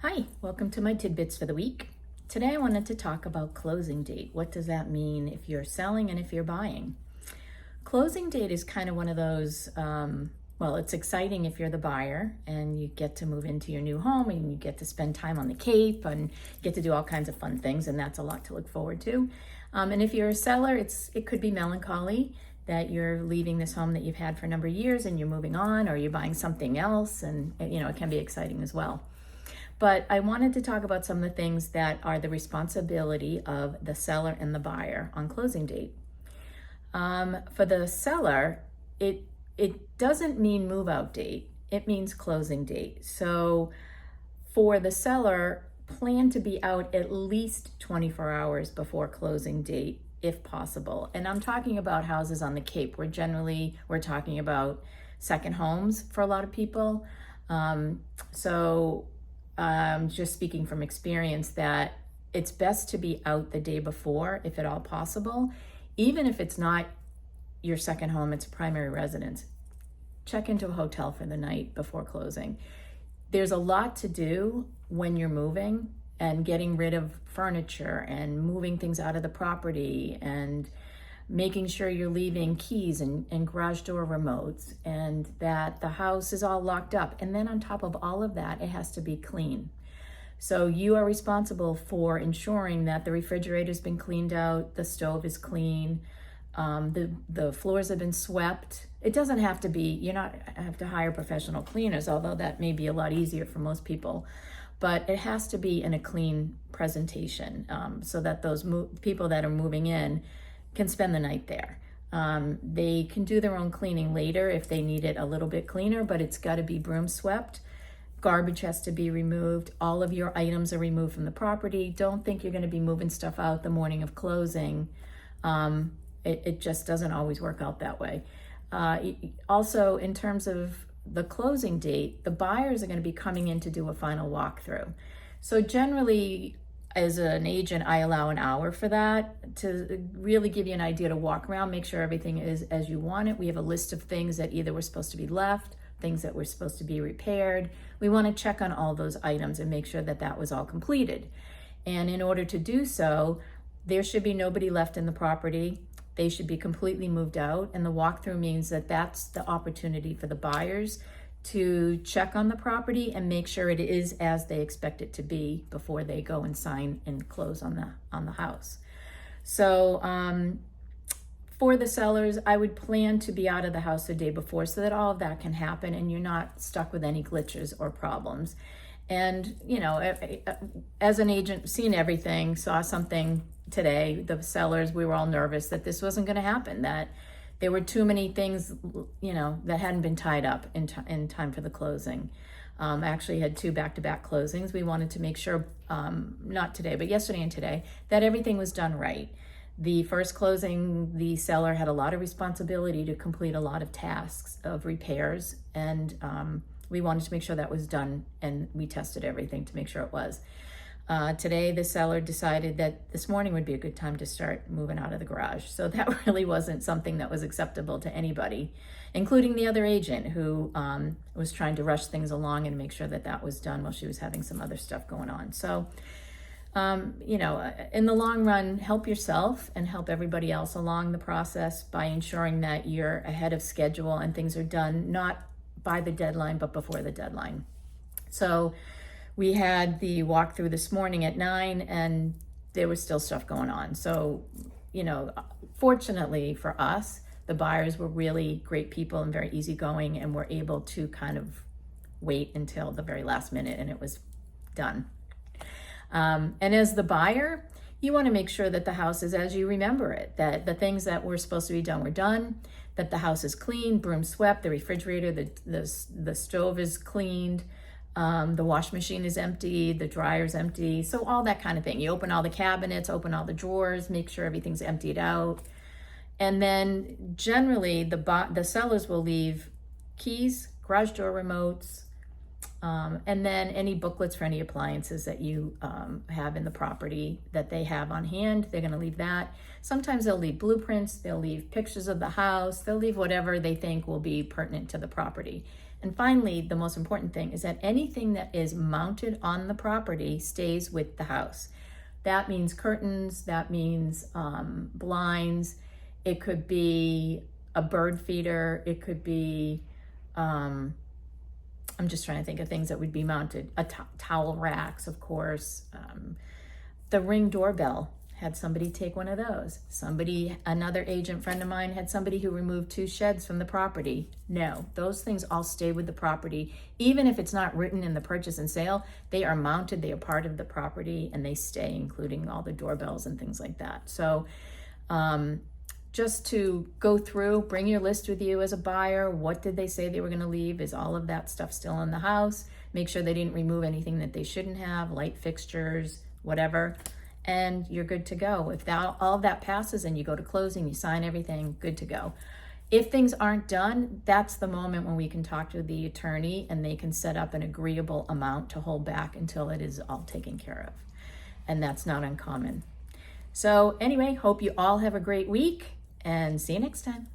Hi, welcome to my Tidbits for the week. Today I wanted to talk about closing date. What does that mean if you're selling and if you're buying? Closing date is kind of one of those, well, it's exciting if you're the buyer and you get to move into your new home and you get to spend time on the Cape and get to do all kinds of fun things, and that's a lot to look forward to. And if you're a seller, it could be melancholy that you're leaving this home that you've had for a number of years and you're moving on, or you're buying something else, and it can be exciting as well. But I wanted to talk about some of the things that are the responsibility of the seller and the buyer on closing date. For the seller, it doesn't mean move out date, it means closing date. So for the seller, plan to be out at least 24 hours before closing date if possible. And I'm talking about houses on the Cape, where generally we're talking about second homes for a lot of people. Just speaking from experience, that it's best to be out the day before, if at all possible. Even if it's not your second home, it's a primary residence. Check into a hotel for the night before closing. There's a lot to do when you're moving and getting rid of furniture and moving things out of the property and making sure you're leaving keys and garage door remotes and that the house is all locked up. And then on top of all of that, it has to be clean. So you are responsible for ensuring that the refrigerator's been cleaned out, the stove is clean, the floors have been swept. It doesn't have to be, you not have to hire professional cleaners, although that may be a lot easier for most people. But it has to be in a clean presentation, so that those people that are moving in can spend the night there. They can do their own cleaning later if they need it a little bit cleaner, but it's got to be broom swept. Garbage has to be removed. All of your items are removed from the property. Don't think you're going to be moving stuff out the morning of closing. It just doesn't always work out that way. Also, in terms of the closing date, the buyers are going to be coming in to do a final walkthrough. So generally, as an agent, I allow an hour for that to really give you an idea to walk around, make sure everything is as you want it. We have a list of things that either were supposed to be left, things that were supposed to be repaired. We want to check on all those items and make sure that that was all completed. And in order to do so, there should be nobody left in the property. They should be completely moved out. And the walkthrough means that that's the opportunity for the buyers to check on the property and make sure it is as they expect it to be before they go and sign and close on the house. So for the sellers, I would plan to be out of the house the day before so that all of that can happen and you're not stuck with any glitches or problems. And as an agent, seen everything, saw something today, the sellers, we were all nervous that this wasn't going to happen, that there were too many things, that hadn't been tied up in time for the closing. I actually had 2 back-to-back closings. We wanted to make sure, not today, but yesterday and today, that everything was done right. The first closing, the seller had a lot of responsibility to complete a lot of tasks of repairs, and we wanted to make sure that was done, and we tested everything to make sure it was. Today, the seller decided that this morning would be a good time to start moving out of the garage. So that really wasn't something that was acceptable to anybody, including the other agent who was trying to rush things along and make sure that that was done while she was having some other stuff going on. So, in the long run, help yourself and help everybody else along the process by ensuring that you're ahead of schedule and things are done not by the deadline, but before the deadline. So we had the walkthrough this morning at 9 and there was still stuff going on. So, fortunately for us, the buyers were really great people and very easygoing and were able to kind of wait until the very last minute and it was done. And as the buyer, you want to make sure that the house is as you remember it, that the things that were supposed to be done were done, that the house is clean, broom swept, the refrigerator, the stove is cleaned, the wash machine is empty, the dryer's empty, so all that kind of thing. You open all the cabinets, open all the drawers, make sure everything's emptied out. And then generally the sellers will leave keys, garage door remotes, and then any booklets for any appliances that you have in the property that they have on hand, they're going to leave that. Sometimes they'll leave blueprints, they'll leave pictures of the house, they'll leave whatever they think will be pertinent to the property. And finally, the most important thing is that anything that is mounted on the property stays with the house. That means curtains, that means blinds. It could be a bird feeder. It could be, I'm just trying to think of things that would be mounted. Towel racks, of course. The Ring doorbell, had somebody take one of those. Another agent friend of mine had somebody who removed 2 sheds from the property. No, those things all stay with the property. Even if it's not written in the purchase and sale, they are mounted, they are part of the property, and they stay, including all the doorbells and things like that. So just to go through, bring your list with you as a buyer. What did they say they were gonna leave? Is all of that stuff still in the house? Make sure they didn't remove anything that they shouldn't have, light fixtures, whatever. And you're good to go. If all of that passes and you go to closing, you sign everything, good to go. If things aren't done, that's the moment when we can talk to the attorney and they can set up an agreeable amount to hold back until it is all taken care of. And that's not uncommon. So anyway, hope you all have a great week and see you next time.